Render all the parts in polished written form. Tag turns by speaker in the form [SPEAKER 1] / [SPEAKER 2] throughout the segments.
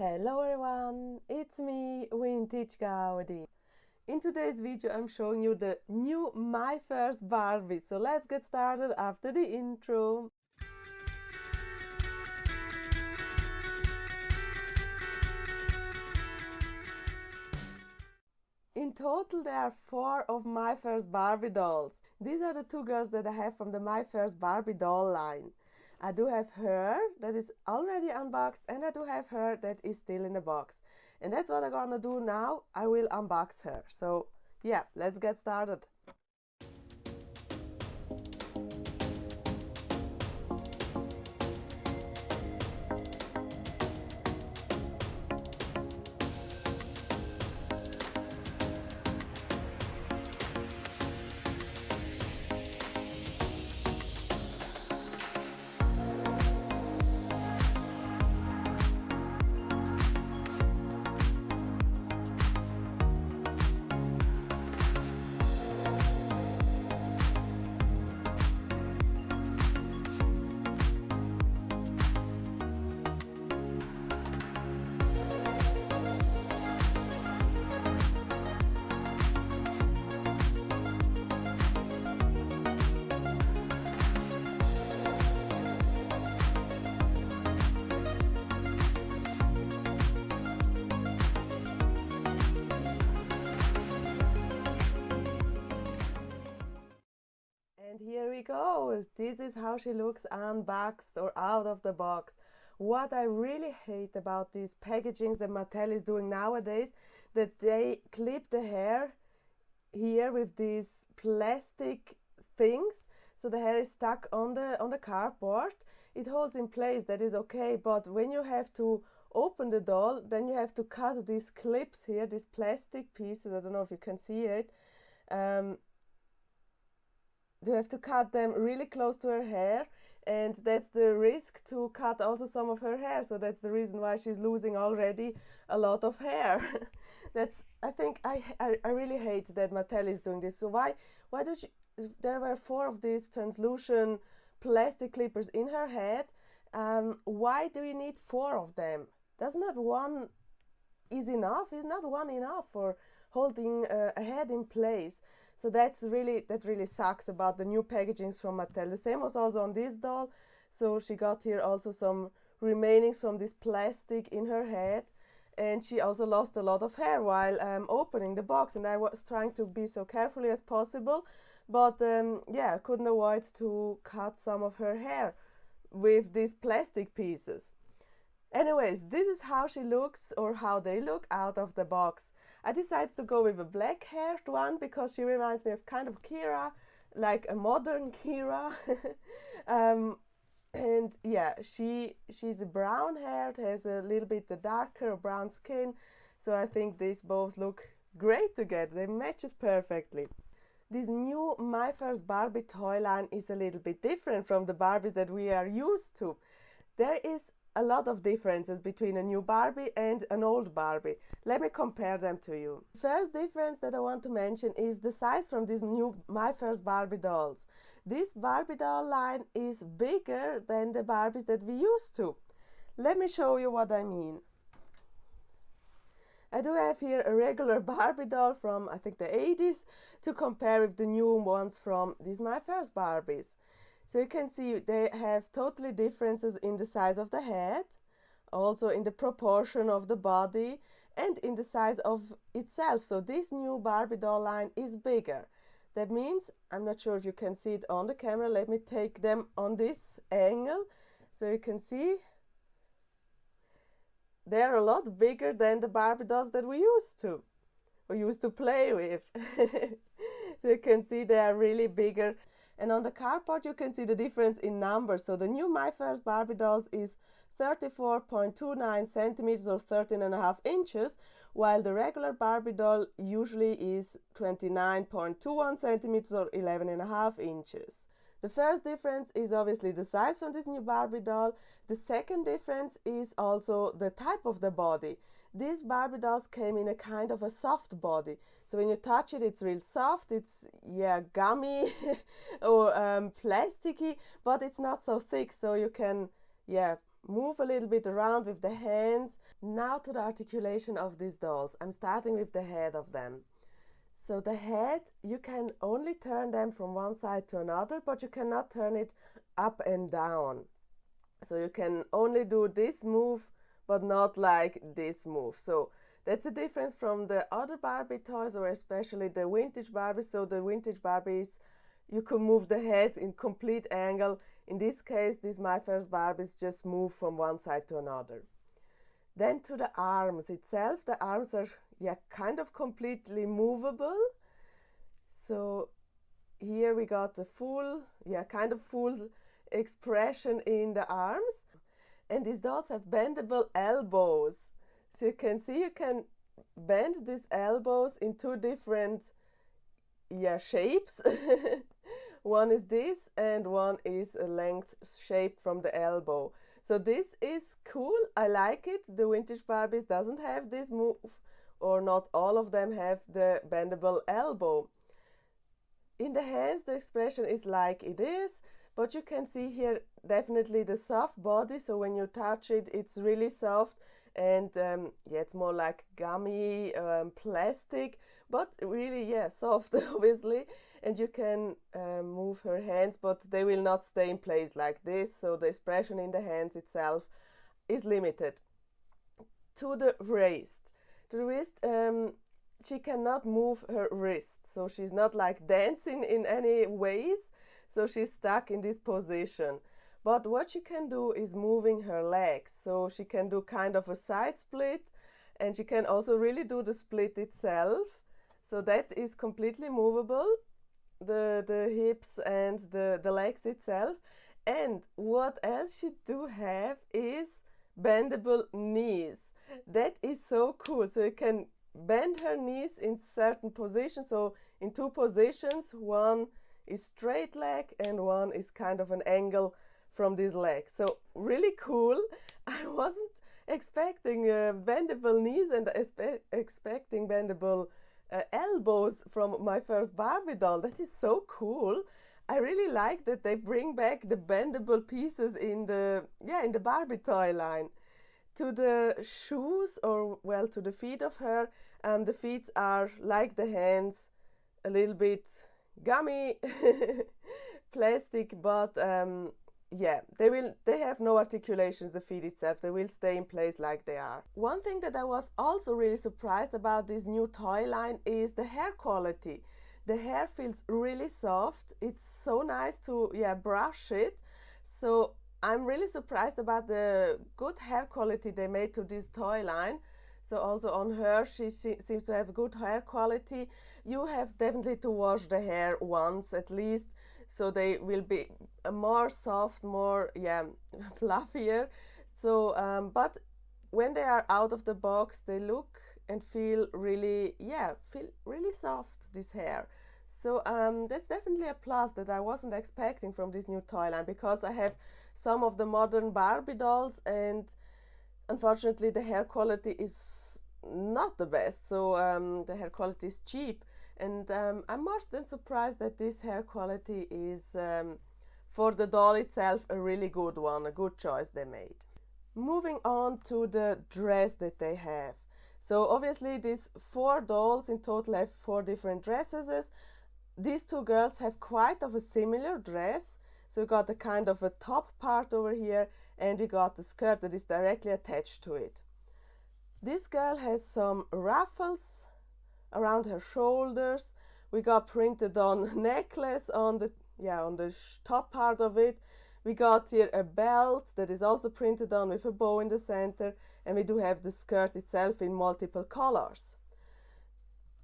[SPEAKER 1] Hello everyone, it's me, Vintage Gaudi. In today's video I'm showing you the new My First Barbie. So let's get started after the intro. In total there are 4 of My First Barbie dolls. These are the 2 girls that I have from the My First Barbie doll line. I do have her that is already unboxed, and I do have her that is still in the box. And that's what I'm gonna do now. I will unbox her. So yeah, let's get started. And here we go. This is how she looks unboxed or out of the box. What I really hate about these packagings that Mattel is doing nowadays, that they clip the hair here with these plastic things, so the hair is stuck on the cardboard. It holds in place, that is okay, but when you have to open the doll, then you have to cut these clips here, these plastic pieces. I don't know if you can see it. You have to cut them really close to her hair, and that's the risk to cut also some of her hair. So that's the reason why she's losing already a lot of hair. I think I really hate that Mattel is doing this. So why do she, there were 4 of these translucent plastic clippers in her head. Why do you need 4 of them? Does not one is enough? Is not one enough for holding a head in place? So that really sucks about the new packagings from Mattel. The same was also on this doll. So she got here also some remainings from this plastic in her head, and she also lost a lot of hair while opening the box. And I was trying to be so carefully as possible, but yeah, I couldn't avoid to cut some of her hair with these plastic pieces. Anyways, this is how she looks, or how they look out of the box. I decided to go with a black haired one because she reminds me of kind of Kira, like a modern Kira. And yeah, she's a brown haired, has a little bit the darker brown skin. So I think these both look great together. They matches perfectly. This new My First Barbie Toyline is a little bit different from the Barbies that we are used to. There is a lot of differences between a new Barbie and an old Barbie. Let me compare them to you. The first difference that I want to mention is the size from these new My First Barbie dolls. This Barbie doll line is bigger than the Barbies that we used to. Let me show you what I mean. I do have here a regular Barbie doll from, I think, the 80s to compare with the new ones from these My First Barbies. So you can see they have totally differences in the size of the head, also in the proportion of the body, and in the size of itself. So this new Barbie doll line is bigger. That means, I'm not sure if you can see it on the camera, let me take them on this angle so you can see. They're a lot bigger than the Barbie dolls that we used to play with. So you can see they are really bigger. And on the cardboard you can see the difference in numbers. So the new My First Barbie dolls is 34.29 centimeters or 13.5 inches, while the regular Barbie doll usually is 29.21 centimeters or 11.5 inches. The first difference is obviously the size from this new Barbie doll. The second difference is also the type of the body. These Barbie dolls came in a kind of a soft body. So when you touch it, it's real soft. It's, yeah, gummy or plasticky, but it's not so thick. So you can, yeah, move a little bit around with the hands. Now to the articulation of these dolls. I'm starting with the head of them. So the head, you can only turn them from one side to another, but you cannot turn it up and down. So you can only do this move, but not like this move. So that's a difference from the other Barbie toys, or especially the vintage Barbies. So the vintage Barbies, you can move the head in complete angle. In this case, these My First Barbies just move from one side to another. Then to the arms itself, the arms are kind of completely movable. So here we got the full, kind of full expression in the arms. And these dolls have bendable elbows. So you can see you can bend these elbows in two different shapes. One is this and one is a length shape from the elbow. So this is cool. I like it. The vintage Barbies doesn't have this move, or not all of them have the bendable elbow. In the hands, the expression is like it is, but you can see here definitely the soft body. So when you touch it, it's really soft, and it's more like gummy plastic, but really soft obviously. And you can move her hands, but they will not stay in place like this, so the expression in the hands itself is limited. To the wrist. The wrist, she cannot move her wrist, so she's not like dancing in any ways, so she's stuck in this position. But what she can do is moving her legs, so she can do kind of a side split, and she can also really do the split itself, so that is completely movable, the hips and the legs itself. And what else she do have is bendable knees. That is so cool. So you can bend her knees in certain positions, so in two positions, one is straight leg and one is kind of an angle from this leg. So really cool. I wasn't expecting bendable knees and expecting bendable elbows from My First Barbie doll. That is so cool. I really like that they bring back the bendable pieces in the Barbie toy line. To the shoes, or well, to the feet of her, the feet are like the hands, a little bit gummy plastic, but they have no articulations, the feet itself. They will stay in place like they are. One thing that I was also really surprised about this new toy line is the hair quality. The hair feels really soft. It's so nice to brush it. So I'm really surprised about the good hair quality they made to this toy line. So also on her, she seems to have good hair quality. You have definitely to wash the hair once at least, so they will be more soft, more fluffier. So but when they are out of the box, they look and feel really soft, this hair. So that's definitely a plus that I wasn't expecting from this new toy line, because I have some of the modern Barbie dolls, and unfortunately the hair quality is not the best. So the hair quality is cheap, and I'm more than surprised that this hair quality is for the doll itself a really good one, a good choice they made. Moving on to the dress that they have. So obviously these 4 dolls in total have 4 different dresses. These 2 girls have quite of a similar dress. So we got the kind of a top part over here, and we got the skirt that is directly attached to it. This girl has some ruffles around her shoulders. We got printed on necklace on the top part of it. We got here a belt that is also printed on with a bow in the center, and we do have the skirt itself in multiple colors.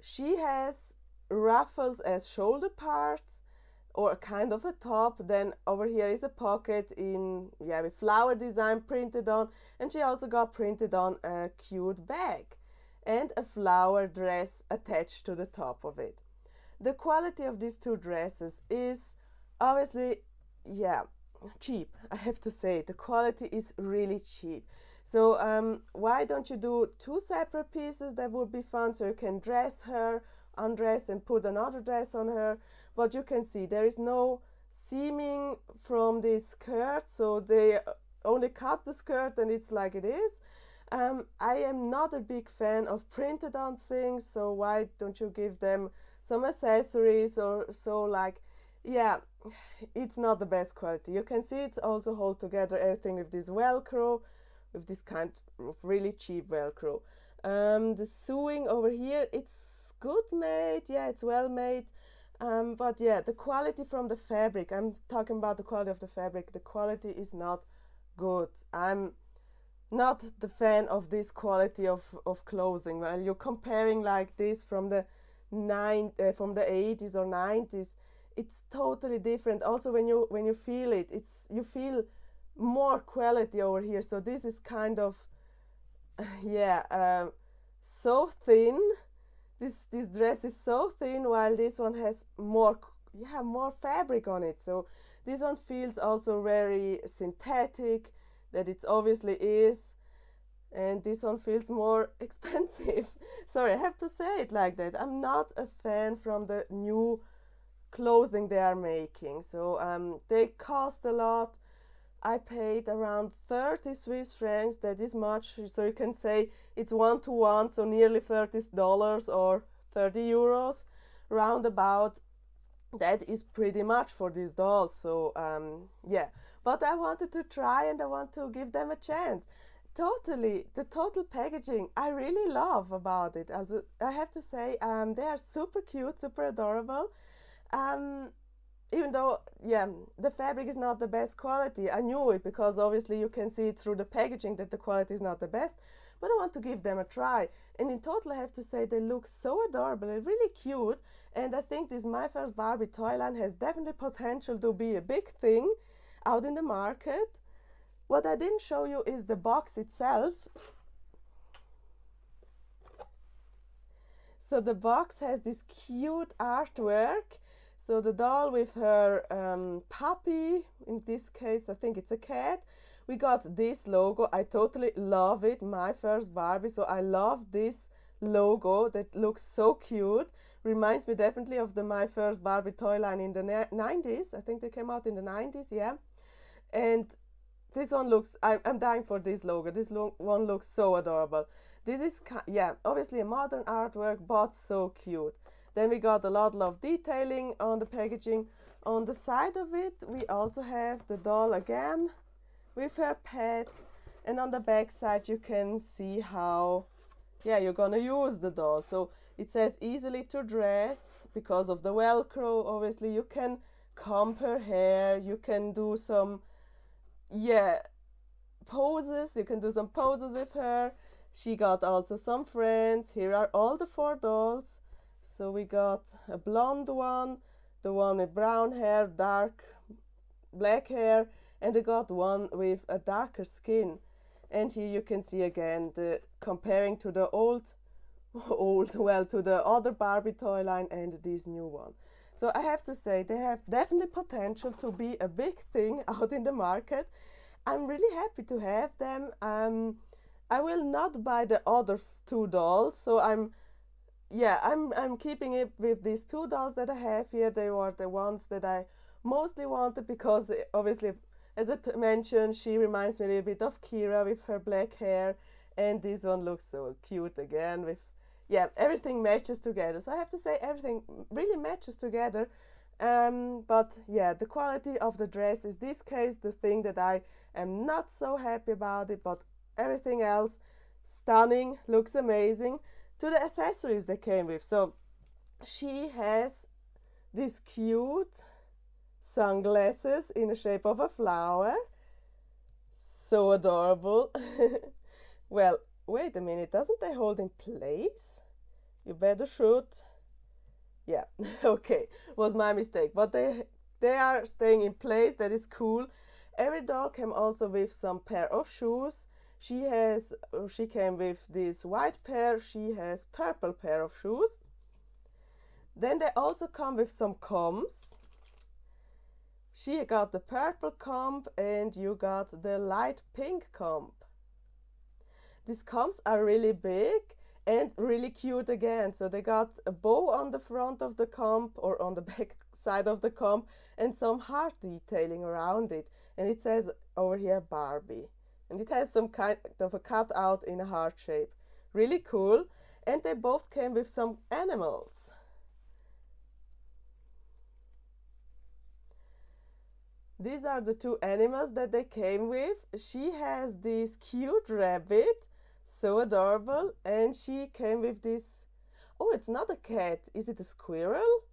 [SPEAKER 1] She has ruffles as shoulder parts, or kind of a top. Then over here is a pocket in with flower design printed on, and she also got printed on a cute bag and a flower dress attached to the top of it. The quality of these 2 dresses is obviously cheap. I have to say, the quality is really cheap. So why don't you do 2 separate pieces? That would be fun, so you can dress her, undress, and put another dress on her. But you can see there is no seaming from this skirt, so they only cut the skirt and it's like it is. I am not a big fan of printed on things, so why don't you give them some accessories or so, like, yeah, it's not the best quality. You can see it's also hold together everything with this Velcro, with this kind of really cheap Velcro. The sewing over here, it's good made, yeah, it's well made. But yeah, the quality from the fabric, I'm talking about the quality of the fabric, the quality is not good. I'm not the fan of this quality of clothing. Well, you're comparing like this from the from the 80s or 90s, it's totally different. Also when you feel it, you feel more quality over here. So this is kind of yeah, so thin. This dress is so thin, while this one has more fabric on it. So this one feels also very synthetic, that it obviously is, and this one feels more expensive. Sorry, I have to say it like that. I'm not a fan from the new clothing they are making. So they cost a lot. I paid around 30 Swiss francs, that is much, so you can say it's 1-to-1, so nearly $30 or 30 euros, roundabout. That is pretty much for these dolls. So yeah, but I wanted to try and I want to give them a chance. Totally, the total packaging I really love about it. Also, I have to say, they are super cute, super adorable. Even though, yeah, the fabric is not the best quality. I knew it because obviously you can see it through the packaging that the quality is not the best, but I want to give them a try. And in total, I have to say they look so adorable and really cute. And I think this My First Barbie Toyline has definitely potential to be a big thing out in the market. What I didn't show you is the box itself. So the box has this cute artwork. So the doll with her puppy, in this case I think it's a cat. We got this logo. I totally love it, My First Barbie. So I love this logo that looks so cute. Reminds me definitely of the My First Barbie Toyline in the 90s. I think they came out in the 90s, yeah. And this one looks, I'm dying for this logo. This one looks so adorable. This is, yeah, obviously a modern artwork, but so cute. Then we got a lot of detailing on the packaging. On the side of it, we also have the doll again with her pet. And on the back side, you can see how, yeah, you're gonna use the doll. So it says easily to dress because of the Velcro. Obviously, you can comb her hair. You can do some, yeah, poses. You can do some poses with her. She got also some friends. Here are all the 4 dolls. So we got a blonde one, the one with brown hair, dark black hair, and I got one with a darker skin. And here you can see again the comparing to the to the other Barbie Toyline and this new one. So I have to say they have definitely potential to be a big thing out in the market. I'm really happy to have them. I will not buy the other 2 dolls, so I'm keeping it with these 2 dolls that I have here. They were the ones that I mostly wanted because obviously, as I mentioned, she reminds me a little bit of Kira with her black hair, and this one looks so cute again with, yeah, everything matches together. So I have to say everything really matches together. But yeah, the quality of the dress is this case the thing that I am not so happy about it, but everything else stunning, looks amazing. To the accessories they came with. So she has these cute sunglasses in the shape of a flower. So adorable. Well, wait a minute, doesn't they hold in place? You better shoot. Yeah, okay, was my mistake. But they are staying in place. That is cool. Every doll came also with some pair of shoes. She came with this white pair, she has purple pair of shoes. Then they also come with some combs. She got the purple comb and you got the light pink comb. These combs are really big and really cute again. So they got a bow on the front of the comb or on the back side of the comb and some heart detailing around it. And it says over here Barbie, and it has some kind of a cutout in a heart shape. Really cool. And they both came with some animals. These are the two animals that they came with. She has this cute rabbit, so adorable, and she came with this, oh, it's not a cat, is it a squirrel?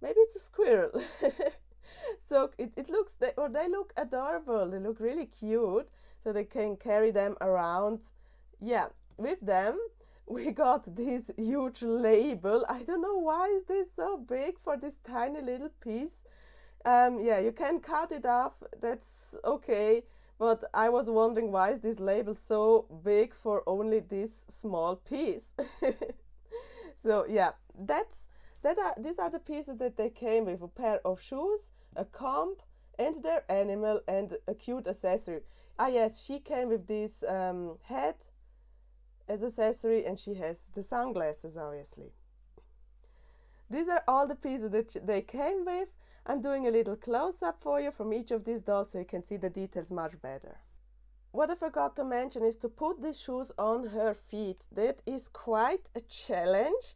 [SPEAKER 1] Maybe it's a squirrel. So it looks, they look adorable, they look really cute, so they can carry them around. Yeah, with them we got this huge label. I don't know why is this so big for this tiny little piece. Yeah, you can cut it off, that's okay, but I was wondering why is this label so big for only this small piece. So yeah, these are the pieces that they came with: a pair of shoes, a comb, and their animal, and a cute accessory. Ah yes, she came with this hat as accessory, and she has the sunglasses, obviously. These are all the pieces that they came with. I'm doing a little close-up for you from each of these dolls so you can see the details much better. What I forgot to mention is to put these shoes on her feet. That is quite a challenge.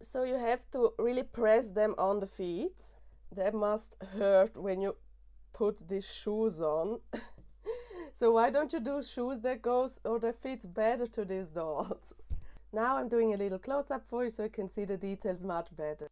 [SPEAKER 1] So you have to really press them on the feet. That must hurt when you put these shoes on. So why don't you do shoes that goes or that fits better to these dolls? Now I'm doing a little close-up for you so you can see the details much better.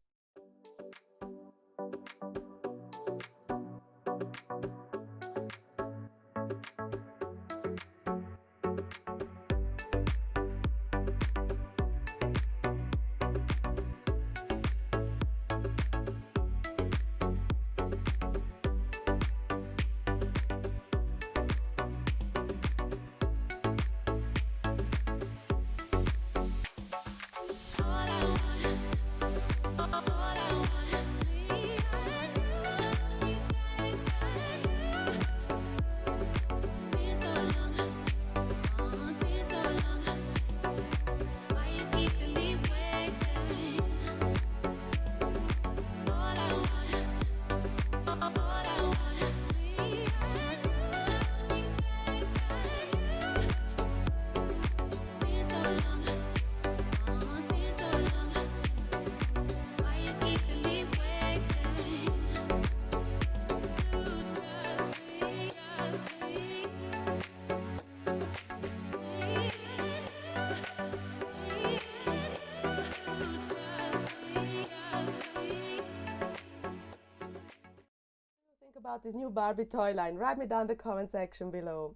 [SPEAKER 1] About this new Barbie toy line, write me down in the comment section below.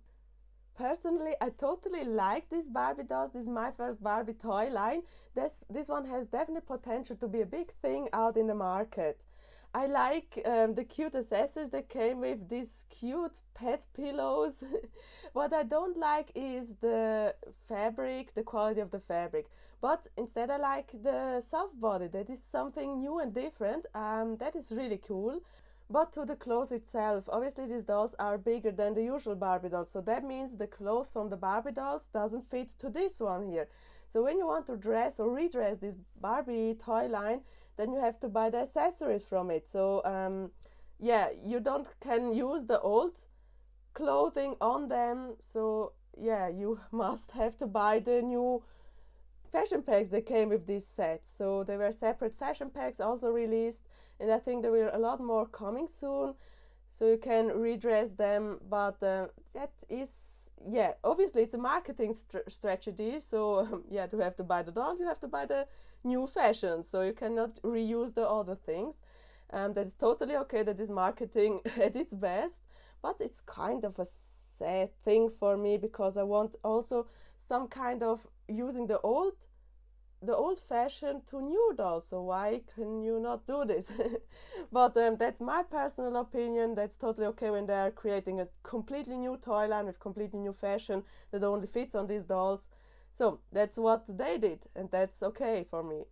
[SPEAKER 1] Personally, I totally like these Barbie dolls, this My First Barbie toy line. This one has definitely potential to be a big thing out in the market. I like the cute accessories that came with, these cute pet pillows. What I don't like is the fabric, the quality of the fabric. But instead I like the soft body. That is something new and different. That is really cool. But to the clothes itself, obviously these dolls are bigger than the usual Barbie dolls, so that means the clothes from the Barbie dolls doesn't fit to this one here. So when you want to dress or redress this Barbie toy line, then you have to buy the accessories from it. So yeah, you can use the old clothing on them, so yeah, you must have to buy the new fashion packs that came with this set. So there were separate fashion packs also released, and I think there will a lot more coming soon, so you can redress them. But that is, yeah, obviously it's a marketing strategy. So yeah, to have to buy the doll, you have to buy the new fashion, so you cannot reuse the other things. That is totally okay, that is marketing at its best, but it's kind of a sad thing for me because I want also some kind of using the old-fashioned to new dolls. So why can you not do this? But that's my personal opinion. That's totally okay when they're creating a completely new toy line with completely new fashion that only fits on these dolls. So that's what they did, and that's okay for me.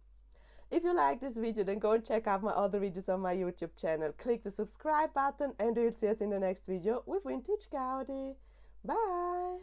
[SPEAKER 1] If you like this video, then go and check out my other videos on my YouTube channel. Click the subscribe button, and we'll see us in the next video with Vintage Gaudi. Bye!